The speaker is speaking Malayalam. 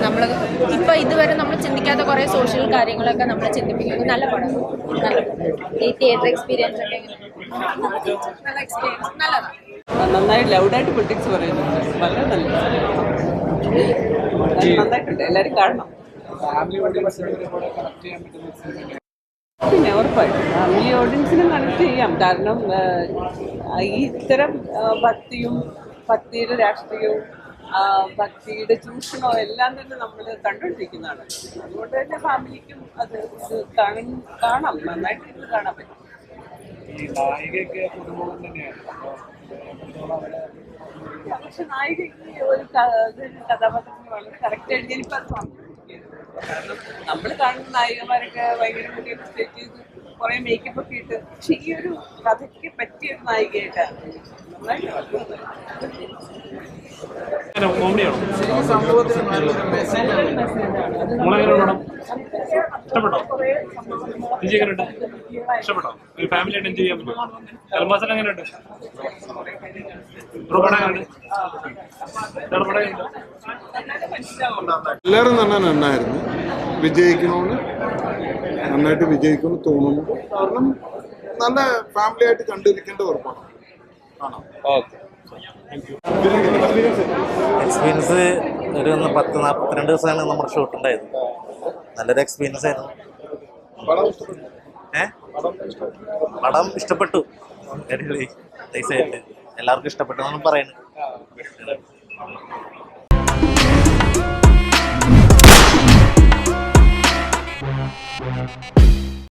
നമ്മൾ ഇപ്പം ഇതുവരെ നമ്മൾ ചിന്തിക്കാത്ത കുറേ സോഷ്യൽ കാര്യങ്ങളൊക്കെ നമ്മൾ ചിന്തിപ്പിക്കുന്നത്. നല്ല പടം, നല്ല ഈ തിയേറ്റർ എക്സ്പീരിയൻസ് ഒക്കെ നല്ല എക്സ്പീരിയൻസ് നല്ലതാണ്. നന്നായി ലൗഡായിട്ട് പൊളിറ്റിക്സ് പറയുന്നുണ്ട്. വളരെ നന്നായിട്ടുണ്ട്. എല്ലാവരും കാണണം. പിന്നെ ഉറപ്പായിട്ടും ഫാമിലി ഓഡിയൻസിനും കണക്ട് ചെയ്യാം. കാരണം ഈ ഇത്തരം ഭക്തിയുടെ രാഷ്ട്രീയവും ഭക്തിയുടെ ചൂഷണവും എല്ലാം തന്നെ നമ്മൾ കണ്ടുകൊണ്ടിരിക്കുന്നതാണ്. അതുകൊണ്ട് തന്നെ ഫാമിലിക്കും അത് കാണാം, നന്നായിട്ട് ഇത് കാണാൻ പറ്റും. പക്ഷെ നായികയ്ക്ക് ഒരു കഥാപാത്രത്തിന് വളരെ കറക്റ്റ് ആയിട്ട് ഞാനിപ്പോൾ അത് കാരണം നമ്മൾ കാണുന്ന നായികമാരൊക്കെ ഭയങ്കര മുടിയൊക്കെ സെറ്റ് ചെയ്ത് കുറേ മേക്കപ്പ് ഒക്കെ ഇട്ട്, പക്ഷെ ഈ ഒരു കഥയ്ക്ക് പറ്റിയൊരു നായികയായിട്ടാണ് ഇഷ്ടപ്പെട്ടോ? ഒരു ഫാമിലി ആയിട്ട് എൻജോയ് ചെയ്യാൻ പറ്റും. കൽമാസൻ എങ്ങനെയുണ്ട്? എല്ലാവരും തന്നെ നന്നായിരുന്നു. വിജയിക്കണമെന്ന് നന്നായിട്ട് വിജയിക്കുമെന്ന് തോന്നുന്നു. കാരണം നല്ല ഫാമിലി ആയിട്ട് കണ്ടിരിക്കേണ്ട ഉറപ്പാണ്. എക്സ്പീരിയൻസ് ഒരു 10-42 ദിവസമാണ് നമ്മുടെ ഷൂട്ട് ഉണ്ടായത്. നല്ലൊരു എക്സ്പീരിയൻസ് ആയിരുന്നു. പടം ഇഷ്ടപ്പെട്ടു. നൈസായിട്ട് എല്ലാവർക്കും ഇഷ്ടപ്പെട്ടു എന്നാണ് പറയുന്നത്.